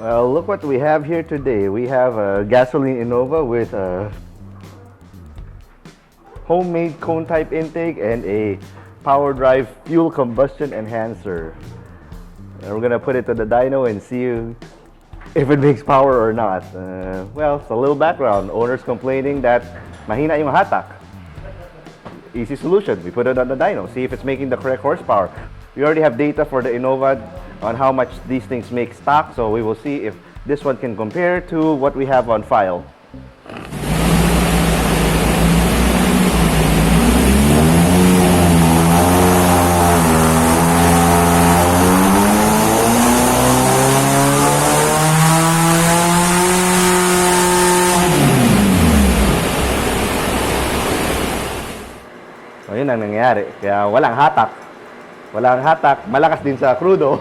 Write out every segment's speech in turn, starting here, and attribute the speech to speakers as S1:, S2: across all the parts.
S1: Well, look what we have here today. We have a gasoline Innova with a homemade cone type intake and a Powerdrive Fuel Combustion Enhancer. And we're gonna put it to the dyno and see if it makes power or not. Well, it's a little background. Owner's complaining that mahina yung hatak. Easy solution. We put it on the dyno, see if it's making the correct horsepower. We already have data for the Innova on how much these things make stock, so we will see if this one can compare to what we have on file. So yun ang nangyayari. Kaya walang hatak. Walang hatak, malakas din sa crudo.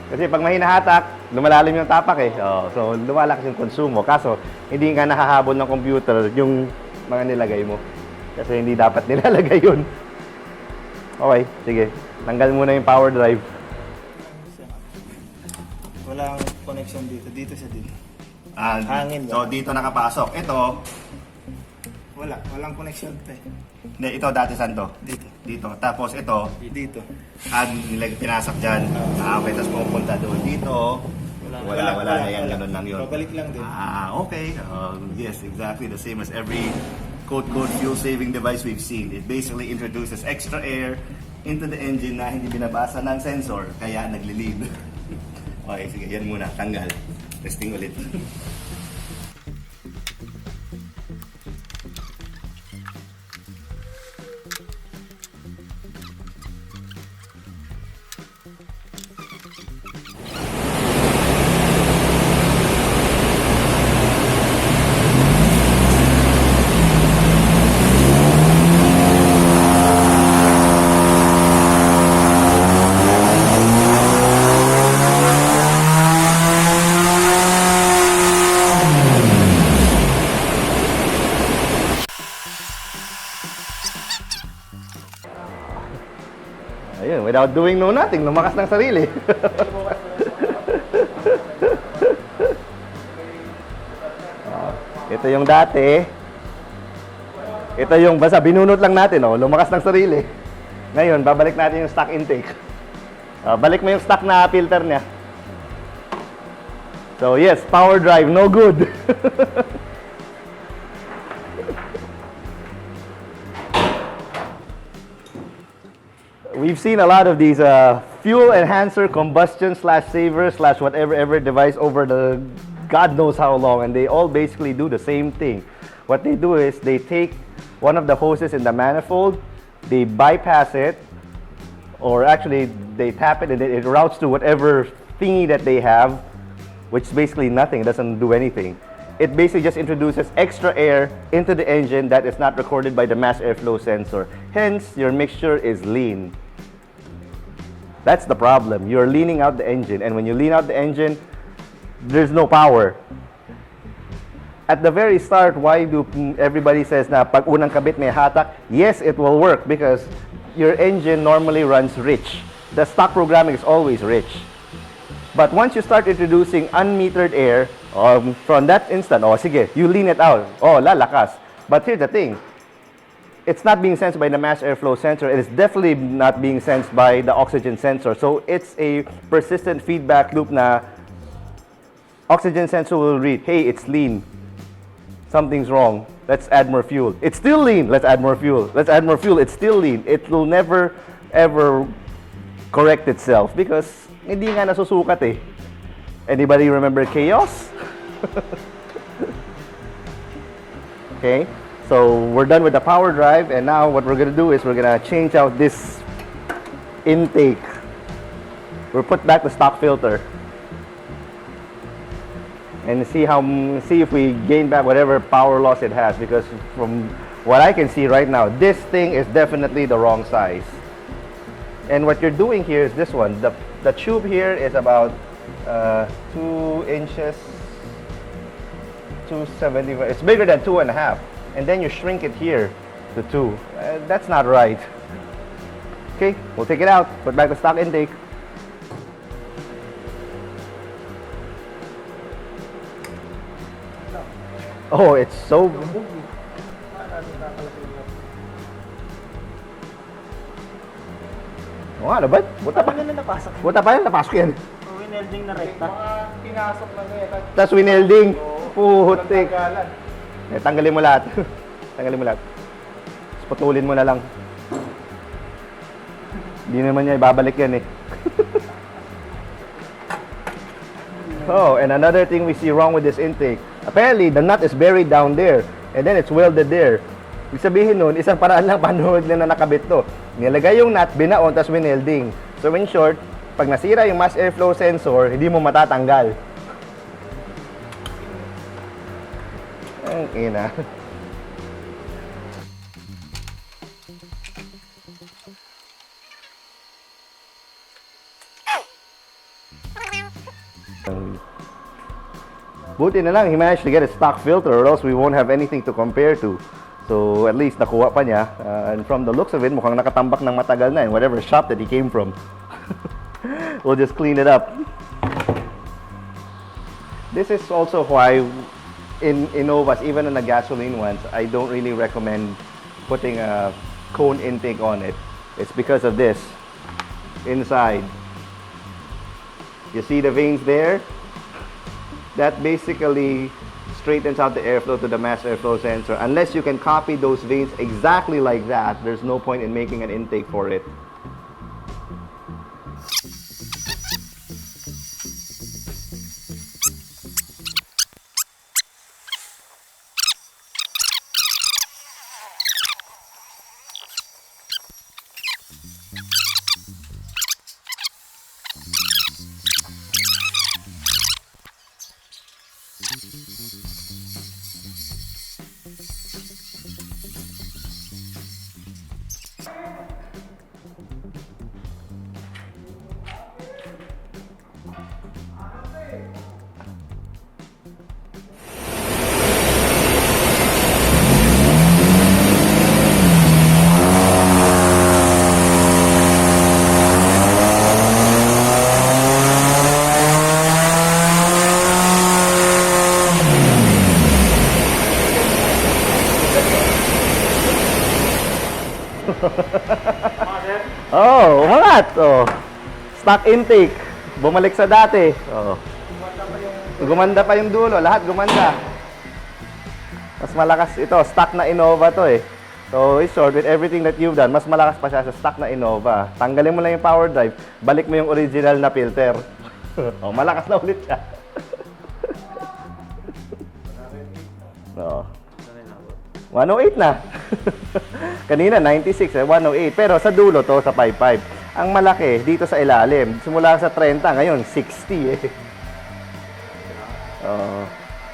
S1: Kasi pag mahina hatak, lumalalim yung tapak eh. So lumalakas yung konsumo. Kaso, hindi nga nahahabol ng computer yung mga nilagay mo. Kasi hindi dapat nilalagay yun. Okay, sige. Tanggal muna yung power drive.
S2: Walang connection dito. Dito siya dito.
S1: Hangin. So dito nakapasok. Ito,
S2: Walang connection to eh.
S1: hindi, ito dati saan to?
S2: Dito.
S1: Dito. Tapos ito,
S2: Dito.
S1: pinasak dyan. Okay, tapos pupunta doon. Dito, wala na yan. Ganun lang yun.
S2: Babalik lang din.
S1: Okay. Yes, exactly the same as every quote-quote fuel-saving device we've seen. It basically introduces extra air into the engine na hindi binabasa ng sensor, kaya nagli-lead. Okay, sige, yan muna. Tanggal. Testing ulit. Ayun, without doing nothing, lumakas ng sarili. Ito yung dati. Ito yung basta binunot lang natin, lumakas ng sarili. Ngayon, babalik natin yung stock intake. Balik mo yung stock na filter niya. So yes, power drive, no good. We've seen a lot of these fuel enhancer, combustion / saver / whatever device over the God knows how long, and they all basically do the same thing. What they do is they take one of the hoses in the manifold, they bypass it, or actually they tap it and it routes to whatever thingy that they have, which is basically nothing, it doesn't do anything. It basically just introduces extra air into the engine that is not recorded by the mass airflow sensor. Hence, your mixture is lean. That's the problem. You're leaning out the engine, and when you lean out the engine, there's no power. At the very start, why do everybody says na pag unang kabit may hatak? Yes, it will work because your engine normally runs rich. The stock programming is always rich. But once you start introducing unmetered air, from that instant, sige, you lean it out. Lalakas. But here's the thing. It's not being sensed by the mass airflow sensor. It is definitely not being sensed by the oxygen sensor. So it's a persistent feedback loop na oxygen sensor will read, hey, it's lean. Something's wrong. Let's add more fuel. It's still lean. Let's add more fuel. Let's add more fuel. It's still lean. It will never, ever correct itself because hindi nga nasusukat eh. Anybody remember chaos? Okay. So we're done with the power drive, and now what we're gonna do is we're gonna change out this intake. We'll put back the stock filter and see if we gain back whatever power loss it has, because from what I can see right now, this thing is definitely the wrong size. And what you're doing here is this one. The tube here is about 2 inches, 275. It's bigger than 2.5. And then you shrink it here to 2. That's not right. Okay, we'll take it out, put back the stock intake. Oh, it's so... Oo nga, ano ba? Buta pa.
S3: Ano na napasok?
S1: Buta pa yan, napasok yan.
S3: Winelding na rekta.
S2: Pinasok na ngayon.
S1: Tapos winelding. Putik.
S2: Tagalan.
S1: Eh, tanggalin mo lahat. Tanggalin mo lahat. Tapos putulin mo na lang. Hindi naman niya ibabalik yan eh. Oh, and another thing we see wrong with this intake. Apparently, the nut is buried down there. And then it's welded there. Ibig sabihin nun, isang paraan lang paano na nakabit to. Nilagay yung nut, binaon, tapos winelding. So in short, pag nasira yung mass airflow sensor, hindi mo matatanggal. Ang ina. Buti na lang, he managed to get a stock filter or else we won't have anything to compare to. So at least nakuha pa niya. And from the looks of it, mukhang nakatambak ng matagal na in whatever shop that he came from. We'll just clean it up. This is also why in Innovas, even in the gasoline ones, I don't really recommend putting a cone intake on it. It's because of this. Inside. You see the veins there? That basically straightens out the airflow to the mass airflow sensor. Unless you can copy those veins exactly like that, there's no point in making an intake for it. Oh, umangat. Oh. Stock intake. Bumalik sa dati. Oh. Gumanda pa yung dulo. Lahat gumanda. Mas malakas ito. Stock na Innova to eh. So, in short, with everything that you've done, mas malakas pa siya sa stock na Innova. Tanggalin mo lang yung power drive. Balik mo yung original na filter. Oh, malakas na ulit siya. Oh. 108 na. Kanina 96 eh, 108. Pero sa dulo to sa 55. Ang malaki dito sa ilalim, simula sa 30 ngayon 60 eh.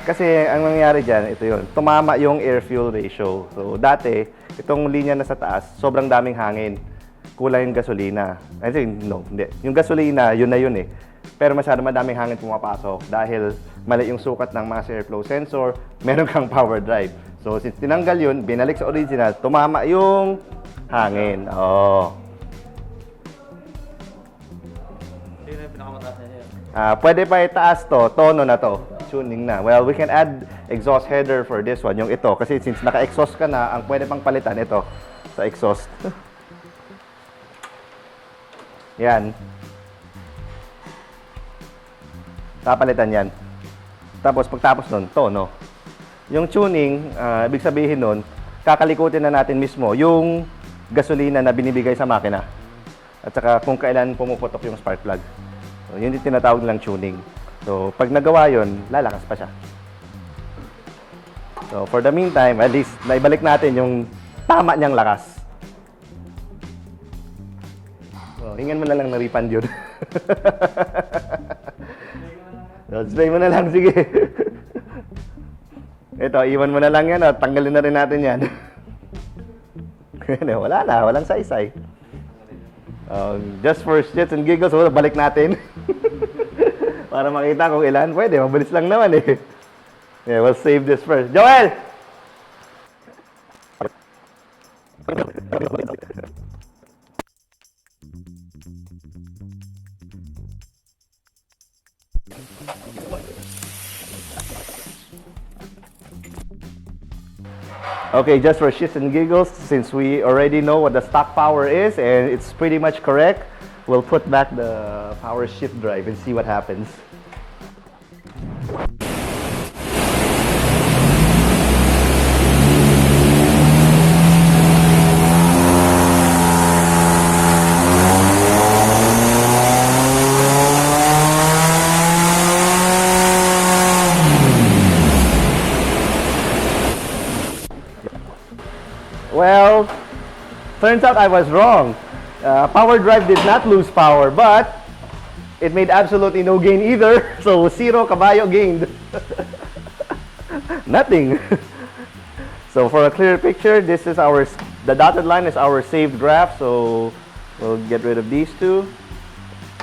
S1: Kasi ang nangyayari diyan, ito 'yon. Tumama yung air fuel ratio. So dati, itong linya na sa taas, sobrang daming hangin. Kulang yung gasolina. Hindi. Yung gasolina, yun na yun eh. Pero masyado madaming hangin pumapasok dahil mali yung sukat ng mass airflow sensor, meron kang power drive. So, since tinanggal yun, binalik sa original, tumama yung hangin. Oh.
S3: Hindi na yung pinakamataas na siya.
S1: Pwede pa itaas to, tono na to. Tuning na. Well, we can add exhaust header for this one, yung ito. Kasi since naka-exhaust ka na, ang pwede pang palitan ito sa exhaust. Yan. Papalitan yan. Tapos, pagtapos nun, tono. Yung tuning, ibig sabihin nun, kakalikutin na natin mismo yung gasolina na binibigay sa makina. At saka kung kailan pumuputok yung spark plug. So, yun yung tinatawag nilang tuning. So, pag nagawa yun, lalakas pa siya. So, for the meantime, at least, naibalik natin yung tama niyang lakas. So, hingan mo na lang ng refund yun. So, spray mo na lang, sige. Ito, iwan mo na lang yan, at tanggalin na rin natin yan. Wala na, walang saysay. Just for shits and giggles, balik natin. Para makita kung ilan, pwede, mabilis lang naman eh. Yeah, we'll save this first. Joel! Okay, just for shits and giggles, since we already know what the stock power is and it's pretty much correct, we'll put back the power shift drive and see what happens. Well, turns out I was wrong. Powerdrive did not lose power, but it made absolutely no gain either. So 0 kabayo gained. Nothing. So for a clear picture, this is the dotted line is our saved graph. So we'll get rid of these two.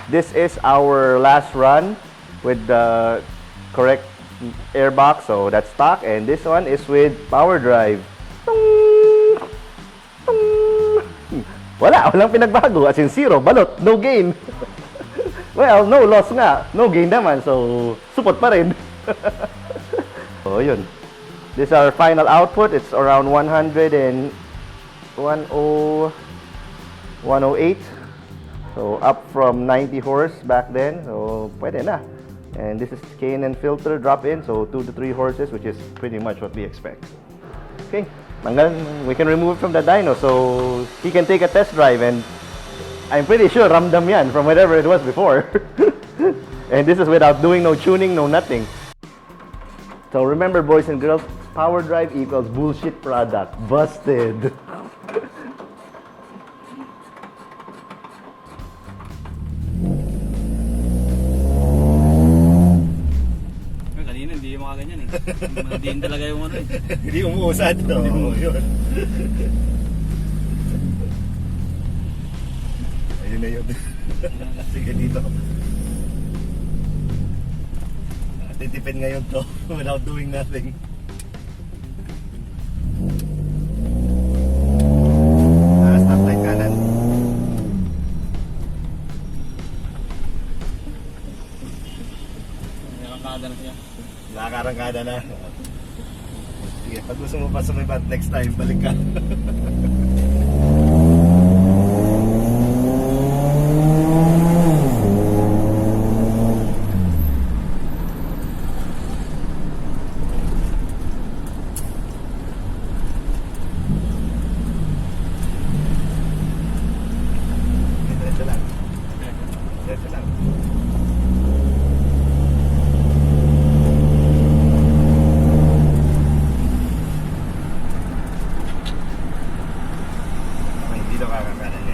S1: This is our last run with the correct airbox. So that's stock, and this one is with Powerdrive. Walang pinagbago, as in 0, balot, no gain. Well, no loss nga, no gain naman, so support pa rin. So yun. This is our final output. It's around 108. So up from 90 horse back then, so pwede na. And this is K&N filter drop in, so 2 to 3 horses, which is pretty much what we expect. Okay. We can remove it from the dyno so he can take a test drive, and I'm pretty sure ramdam yan from whatever it was before. And this is without doing no tuning, no nothing. So remember, boys and girls, Powerdrive equals bullshit product. Busted.
S3: Kanina hindi yung mga ganyan eh. Hindi talaga yung ano eh.
S1: Hindi umuusad. Oo, yun. Ayun na yun. Sige dito. Titipid ngayon to without doing nothing. Stop light kanan.
S3: Nakakada na siya.
S1: Nakakarangkada na. Sige, pag gusto mo pa sumibat next time, balik ka. Diretso lang. Diretso lang. Dito kakakanan